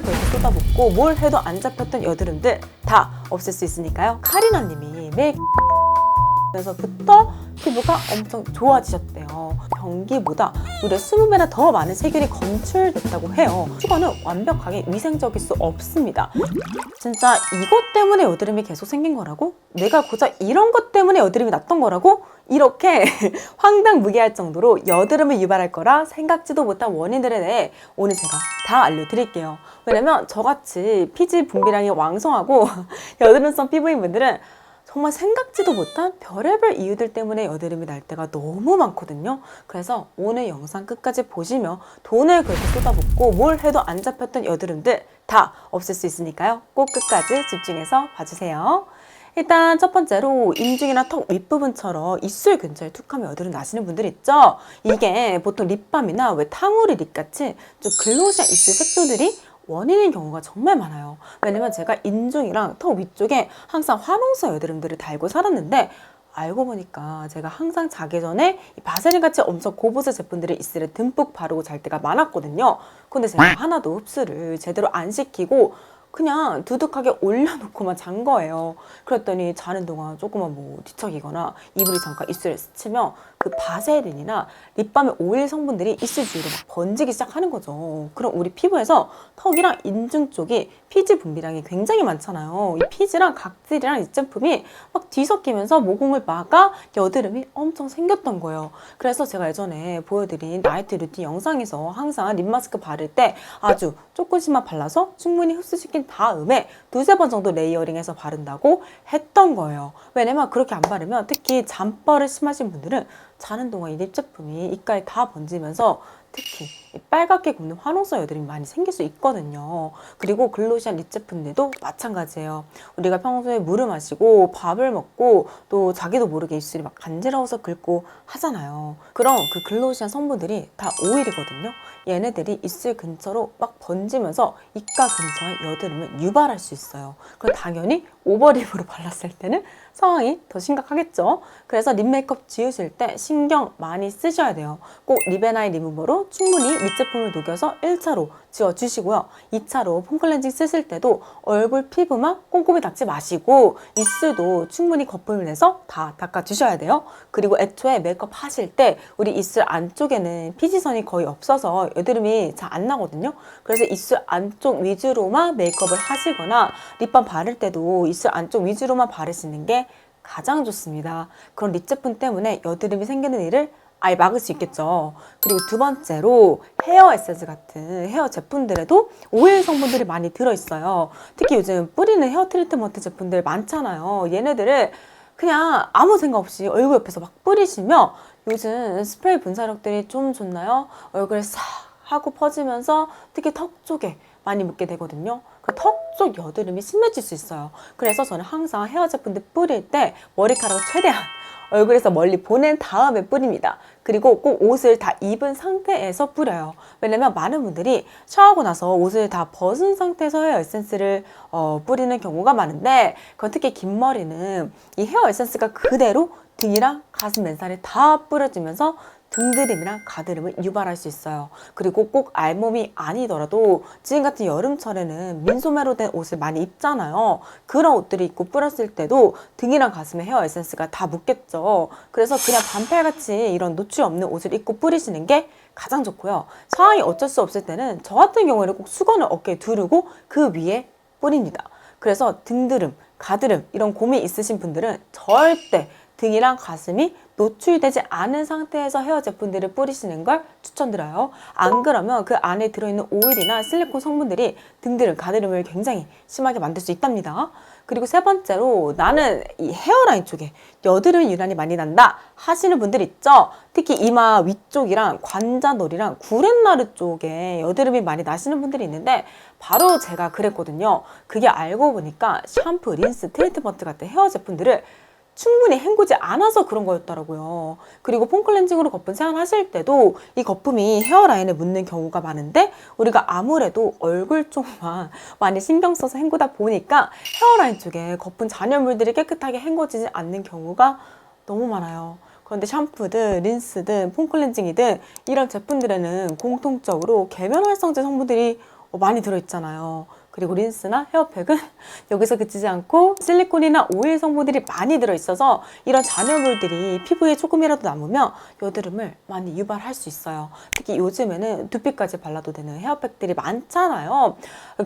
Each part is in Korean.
돈을 그렇게 쏟아붓고 뭘 해도 안 잡혔던 여드름들 다 없앨 수 있으니까요. 카리나님이 매일 그래서부터 피부가 엄청 좋아지셨대요. 변기보다 무려 20배나 더 많은 세균이 검출됐다고 해요. 수건은 완벽하게 위생적일 수 없습니다. 진짜 이것 때문에 여드름이 계속 생긴 거라고? 내가 고작 이런 것 때문에 여드름이 났던 거라고? 이렇게 황당무계할 정도로 여드름을 유발할 거라 생각지도 못한 원인들에 대해 오늘 제가 다 알려드릴게요. 왜냐면 저같이 피지 분비량이 왕성하고 여드름성 피부인 분들은 정말 생각지도 못한 별의별 이유들 때문에 여드름이 날 때가 너무 많거든요. 그래서 오늘 영상 끝까지 보시면 돈을 그렇게 쏟아붓고 뭘 해도 안 잡혔던 여드름들 다 없앨 수 있으니까요. 꼭 끝까지 집중해서 봐주세요. 일단 첫 번째로 인중이나 턱 윗부분처럼 입술 근처에 툭하면 여드름 나시는 분들 있죠? 이게 보통 립밤이나 왜 탕후리 립같이 좀 글로시한 입술 색소들이 원인인 경우가 정말 많아요. 왜냐면 제가 인중이랑 턱 위쪽에 항상 화농성 여드름들을 달고 살았는데 알고 보니까 제가 항상 자기 전에 이 바세린 같이 엄청 고보세 제품들을 입술에 듬뿍 바르고 잘 때가 많았거든요. 근데 제가 하나도 흡수를 제대로 안 시키고 그냥 두둑하게 올려놓고만 잔 거예요. 그랬더니 자는 동안 조금만 뭐 뒤척이거나 이불이 잠깐 입술에 스치면 그 바세린이나 립밤의 오일 성분들이 입술 주위로 막 번지기 시작하는 거죠. 그럼 우리 피부에서 턱이랑 인중 쪽이 피지 분비량이 굉장히 많잖아요. 이 피지랑 각질이랑 이 제품이 막 뒤섞이면서 모공을 막아 여드름이 엄청 생겼던 거예요. 그래서 제가 예전에 보여드린 나이트 루틴 영상에서 항상 립 마스크 바를 때 아주 조금씩만 발라서 충분히 흡수시킨 다음에 두세 번 정도 레이어링해서 바른다고 했던 거예요. 왜냐면 그렇게 안 바르면 특히 잠버릇 심하신 분들은 자는 동안 이 립 제품이 입가에 다 번지면서 특히 빨갛게 굽는 화농성 여드름이 많이 생길 수 있거든요. 그리고 글로시한 립 제품들도 마찬가지예요. 우리가 평소에 물을 마시고 밥을 먹고 또 자기도 모르게 입술이 막 간지러워서 긁고 하잖아요. 그럼 그 글로시한 성분들이 다 오일이거든요. 얘네들이 입술 근처로 막 번지면서 입가 근처에 여드름을 유발할 수 있어요. 그럼 당연히 오버립으로 발랐을 때는 상황이 더 심각하겠죠. 그래서 립 메이크업 지우실 때 신경 많이 쓰셔야 돼요. 꼭 립앤아이 리무버로 충분히 립 제품을 녹여서 1차로 지워주시고요. 2차로 폼 클렌징 쓰실 때도 얼굴 피부만 꼼꼼히 닦지 마시고 입술도 충분히 거품을 내서 다 닦아주셔야 돼요. 그리고 애초에 메이크업 하실 때 우리 입술 안쪽에는 피지선이 거의 없어서 여드름이 잘 안 나거든요. 그래서 입술 안쪽 위주로만 메이크업을 하시거나 립밤 바를 때도 입술 안쪽 위주로만 바르시는 게 가장 좋습니다. 그런 립 제품 때문에 여드름이 생기는 일을 아예 막을 수 있겠죠. 그리고 두 번째로 헤어 에센스 같은 헤어 제품들에도 오일 성분들이 많이 들어있어요. 특히 요즘 뿌리는 헤어 트리트먼트 제품들 많잖아요. 얘네들을 그냥 아무 생각 없이 얼굴 옆에서 막 뿌리시면 요즘 스프레이 분사력들이 좀 좋나요? 얼굴에 싹 하고 퍼지면서 특히 턱 쪽에 많이 묻게 되거든요. 그 턱 쪽 여드름이 심해질 수 있어요. 그래서 저는 항상 헤어 제품들 뿌릴 때 머리카락을 최대한 얼굴에서 멀리 보낸 다음에 뿌립니다. 그리고 꼭 옷을 다 입은 상태에서 뿌려요. 왜냐면 많은 분들이 샤워하고 나서 옷을 다 벗은 상태에서 헤어 에센스를 뿌리는 경우가 많은데 그건 특히 긴 머리는 이 헤어 에센스가 그대로 등이랑 가슴 맨살에 다 뿌려지면서 등드림이랑 가드름을 유발할 수 있어요. 그리고 꼭 알몸이 아니더라도 지금 같은 여름철에는 민소매로 된 옷을 많이 입잖아요. 그런 옷들을 입고 뿌렸을 때도 등이랑 가슴에 헤어 에센스가 다 묻겠죠. 그래서 그냥 반팔같이 이런 노출 없는 옷을 입고 뿌리시는 게 가장 좋고요. 상황이 어쩔 수 없을 때는 저 같은 경우에는 꼭 수건을 어깨에 두르고 그 위에 뿌립니다. 그래서 등드름, 가드름 이런 고민 있으신 분들은 절대 등이랑 가슴이 노출되지 않은 상태에서 헤어 제품들을 뿌리시는 걸 추천드려요. 안 그러면 그 안에 들어있는 오일이나 실리콘 성분들이 등드름, 가드름을 굉장히 심하게 만들 수 있답니다. 그리고 세 번째로 나는 이 헤어라인 쪽에 여드름이 유난히 많이 난다 하시는 분들 있죠? 특히 이마 위쪽이랑 관자놀이랑 구렛나루 쪽에 여드름이 많이 나시는 분들이 있는데 바로 제가 그랬거든요. 그게 알고 보니까 샴푸, 린스, 트리트먼트 같은 헤어 제품들을 충분히 헹구지 않아서 그런 거였더라고요. 그리고 폼 클렌징으로 거품 세안하실 때도 이 거품이 헤어라인에 묻는 경우가 많은데 우리가 아무래도 얼굴 쪽만 많이 신경 써서 헹구다 보니까 헤어라인 쪽에 거품 잔여물들이 깨끗하게 헹궈지지 않는 경우가 너무 많아요. 그런데 샴푸든 린스든 폼 클렌징이든 이런 제품들에는 공통적으로 계면활성제 성분들이 많이 들어있잖아요. 그리고 린스나 헤어팩은 여기서 그치지 않고 실리콘이나 오일 성분들이 많이 들어있어서 이런 잔여물들이 피부에 조금이라도 남으면 여드름을 많이 유발할 수 있어요. 특히 요즘에는 두피까지 발라도 되는 헤어팩들이 많잖아요.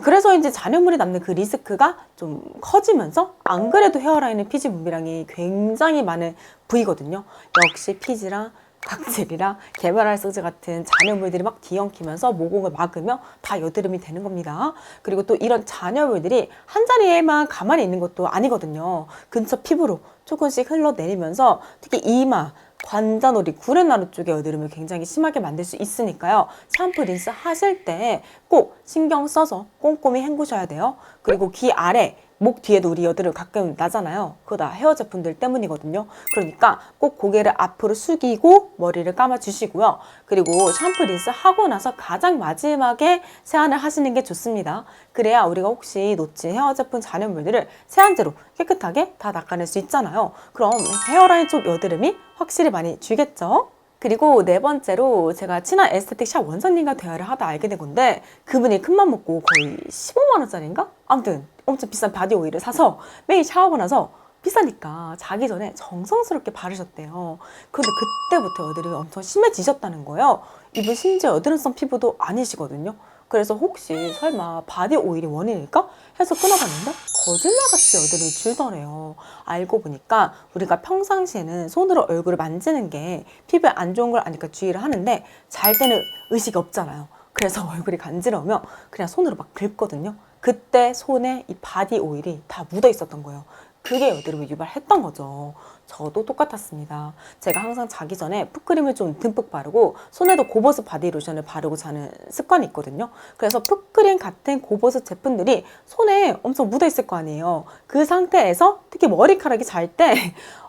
그래서 이제 잔여물이 남는 그 리스크가 좀 커지면서 안 그래도 헤어라인은 피지 분비량이 굉장히 많은 부위거든요. 역시 피지랑 각질이랑 개발활성제 같은 잔여물들이 막 뒤엉키면서 모공을 막으며 다 여드름이 되는 겁니다. 그리고 또 이런 잔여물들이 한 자리에만 가만히 있는 것도 아니거든요. 근처 피부로 조금씩 흘러내리면서 특히 이마, 관자놀이, 구레나루 쪽에 여드름을 굉장히 심하게 만들 수 있으니까요. 샴푸, 린스 하실 때 꼭 신경 써서 꼼꼼히 헹구셔야 돼요. 그리고 귀 아래, 목 뒤에도 우리 여드름 가끔 나잖아요. 그거 다 헤어 제품들 때문이거든요. 그러니까 꼭 고개를 앞으로 숙이고 머리를 감아주시고요. 그리고 샴푸, 린스 하고 나서 가장 마지막에 세안을 하시는 게 좋습니다. 그래야 우리가 혹시 놓친 헤어 제품 잔여물들을 세안제로 깨끗하게 다 닦아낼 수 있잖아요. 그럼 헤어라인 쪽 여드름이 확실히 많이 줄겠죠? 그리고 네 번째로 제가 친한 에스테틱 샵 원장님과 대화를 하다 알게 된 건데 그분이 큰맘 먹고 거의 15만 원짜리인가? 아무튼 엄청 비싼 바디 오일을 사서 매일 샤워하고 나서 비싸니까 자기 전에 정성스럽게 바르셨대요. 그런데 그때부터 여드름이 엄청 심해지셨다는 거예요. 이분 심지어 여드름성 피부도 아니시거든요. 그래서 혹시 설마 바디 오일이 원인일까 해서 끊어봤는데 거짓말같이 여드름이 줄더래요. 알고 보니까 우리가 평상시에는 손으로 얼굴을 만지는 게 피부에 안 좋은 걸 아니까 주의를 하는데 잘 때는 의식이 없잖아요. 그래서 얼굴이 간지러우면 그냥 손으로 막 긁거든요. 그때 손에 이 바디 오일이 다 묻어 있었던 거예요. 그게 여드름을 유발했던 거죠. 저도 똑같았습니다. 제가 항상 자기 전에 풋크림을 좀 듬뿍 바르고 손에도 고보습 바디로션을 바르고 자는 습관이 있거든요. 그래서 풋크림 같은 고보습 제품들이 손에 엄청 묻어 있을 거 아니에요. 그 상태에서 특히 머리카락이 잘 때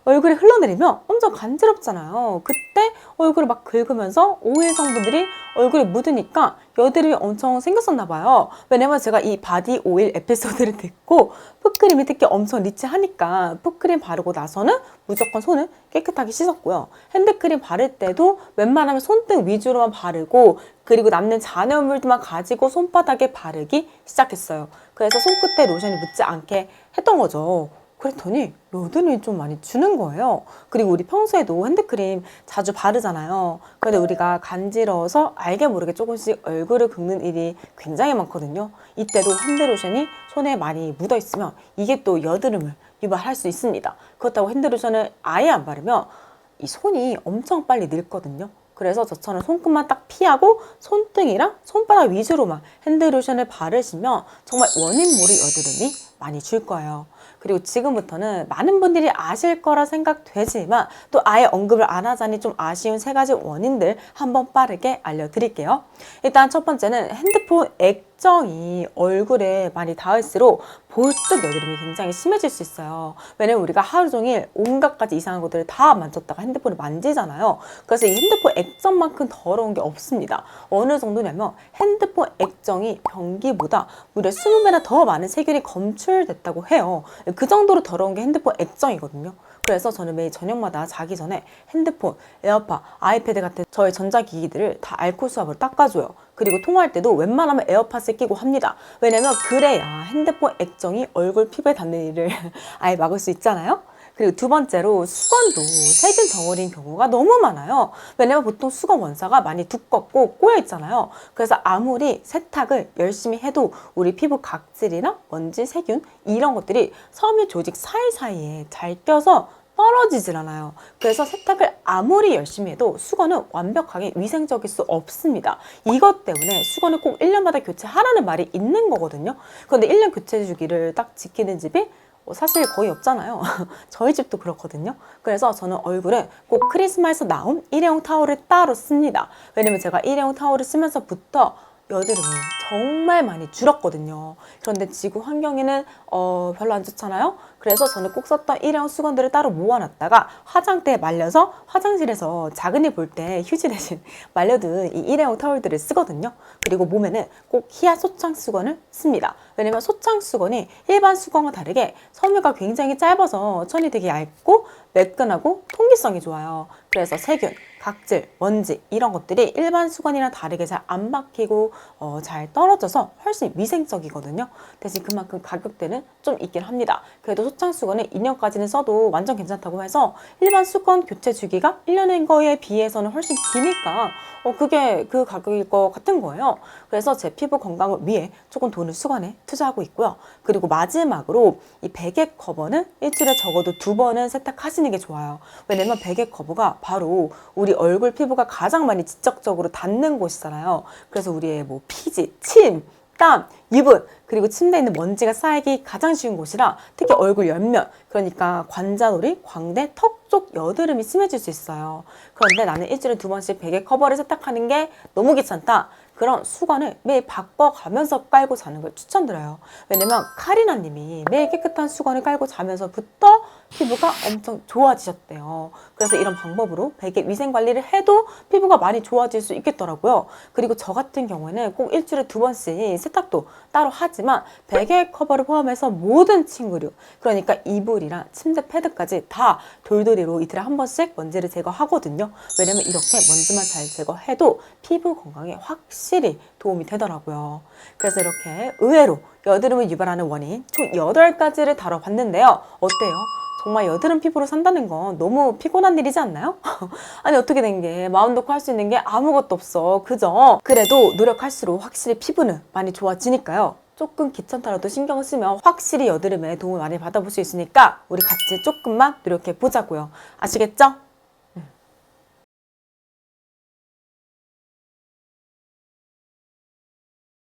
얼굴에 흘러내리면 엄청 간지럽잖아요. 그때 얼굴을 막 긁으면서 오일 성분들이 얼굴에 묻으니까 여드름이 엄청 생겼었나 봐요. 왜냐면 제가 이 바디 오일 에피소드를 듣고 풋크림이 특히 엄청 리치하니까 풋크림 바르고 나서는 무조건 손을 깨끗하게 씻었고요. 핸드크림 바를 때도 웬만하면 손등 위주로만 바르고 그리고 남는 잔여물들만 가지고 손바닥에 바르기 시작했어요. 그래서 손끝에 로션이 묻지 않게 했던 거죠. 그랬더니 여드름이 좀 많이 주는 거예요. 그리고 우리 평소에도 핸드크림 자주 바르잖아요. 근데 우리가 간지러워서 알게 모르게 조금씩 얼굴을 긁는 일이 굉장히 많거든요. 이때도 핸드로션이 손에 많이 묻어 있으면 이게 또 여드름을 유발할 수 있습니다. 그렇다고 핸드로션을 아예 안 바르면 이 손이 엄청 빨리 늙거든요. 그래서 저처럼 손끝만 딱 피하고 손등이랑 손바닥 위주로만 핸드로션을 바르시면 정말 원인모를 여드름이 많이 줄 거예요. 그리고 지금부터는 많은 분들이 아실 거라 생각되지만 또 아예 언급을 안 하자니 좀 아쉬운 세 가지 원인들 한번 빠르게 알려드릴게요. 일단 첫 번째는 핸드폰 액정이 얼굴에 많이 닿을수록 볼 쪽 여드름이 굉장히 심해질 수 있어요. 왜냐면 우리가 하루 종일 온갖 가지 이상한 것들을 다 만졌다가 핸드폰을 만지잖아요. 그래서 이 핸드폰 액정만큼 더러운 게 없습니다. 어느 정도냐면 핸드폰 액정이 변기보다 무려 20배나 더 많은 세균이 검출됐다고 해요. 그 정도로 더러운 게 핸드폰 액정이거든요. 그래서 저는 매일 저녁마다 자기 전에 핸드폰, 에어팟, 아이패드 같은 저의 전자기기들을 다 알코올 수압으로 닦아줘요. 그리고 통화할 때도 웬만하면 에어팟을 끼고 합니다. 왜냐면 그래야 핸드폰 액정이 얼굴 피부에 닿는 일을 아예 막을 수 있잖아요. 그리고 두 번째로 수건도 세균 덩어리인 경우가 너무 많아요. 왜냐면 보통 수건 원사가 많이 두껍고 꼬여 있잖아요. 그래서 아무리 세탁을 열심히 해도 우리 피부 각질이나 먼지, 세균 이런 것들이 섬유 조직 사이사이에 잘 껴서 떨어지질 않아요. 그래서 세탁을 아무리 열심히 해도 수건은 완벽하게 위생적일 수 없습니다. 이것 때문에 수건을 꼭 1년마다 교체하라는 말이 있는 거거든요. 그런데 1년 교체 주기를 딱 지키는 집이 사실 거의 없잖아요. 저희 집도 그렇거든요. 그래서 저는 얼굴에 꼭 크리스마에서 나온 일회용 타월을 따로 씁니다. 왜냐면 제가 일회용 타월을 쓰면서부터 여드름이 정말 많이 줄었거든요. 그런데 지구 환경에는 별로 안 좋잖아요. 그래서 저는 꼭 썼던 일회용 수건들을 따로 모아놨다가 화장대에 말려서 화장실에서 작은이 볼 때 휴지 대신 말려둔 이 일회용 타월들을 쓰거든요. 그리고 몸에는 꼭 희야 소창 수건을 씁니다. 왜냐면 소창 수건이 일반 수건과 다르게 섬유가 굉장히 짧아서 천이 되게 얇고 매끈하고 통기성이 좋아요. 그래서 세균, 각질, 먼지 이런 것들이 일반 수건이랑 다르게 잘 안 막히고 잘 떨어져서 훨씬 위생적이거든요. 대신 그만큼 가격대는 좀 있긴 합니다. 그래도 소창 수건은 2년까지는 써도 완전 괜찮다고 해서 일반 수건 교체 주기가 1년인 거에 비해서는 훨씬 기니까 그게 그 가격일 것 같은 거예요. 그래서 제 피부 건강을 위해 조금 돈을 수건에 투자하고 있고요. 그리고 마지막으로 이 베개 커버는 일주일에 적어도 2번은 세탁하시는 게 좋아요. 왜냐면 베개 커버가 바로 우리 얼굴 피부가 가장 많이 직접적으로 닿는 곳이잖아요. 그래서 우리의 뭐 피지, 침, 땀, 유분, 그리고 침대에 있는 먼지가 쌓이기 가장 쉬운 곳이라 특히 얼굴 옆면, 그러니까 관자놀이, 광대, 턱 쪽 여드름이 심해질 수 있어요. 그런데 나는 일주일에 2번씩 베개 커버를 세탁하는 게 너무 귀찮다. 그런 수건을 매일 바꿔가면서 깔고 자는 걸 추천드려요. 왜냐면 카리나 님이 매일 깨끗한 수건을 깔고 자면서부터 피부가 엄청 좋아지셨대요. 그래서 이런 방법으로 베개 위생 관리를 해도 피부가 많이 좋아질 수 있겠더라고요. 그리고 저 같은 경우에는 꼭 일주일에 2번씩 세탁도 따로 하지만 베개 커버를 포함해서 모든 침구류, 그러니까 이불이랑 침대 패드까지 다 돌돌이로 이틀에 한 번씩 먼지를 제거하거든요. 왜냐면 이렇게 먼지만 잘 제거해도 피부 건강에 확실히 도움이 되더라고요. 그래서 이렇게 의외로 여드름을 유발하는 원인 총 8가지를 다뤄봤는데요. 어때요? 정말 여드름 피부로 산다는 건 너무 피곤한 일이지 않나요? 아니 어떻게 된 게 마음 놓고 할 수 있는 게 아무것도 없어. 그죠? 그래도 노력할수록 확실히 피부는 많이 좋아지니까요. 조금 귀찮더라도 신경 쓰면 확실히 여드름에 도움을 많이 받아볼 수 있으니까 우리 같이 조금만 노력해 보자고요. 아시겠죠?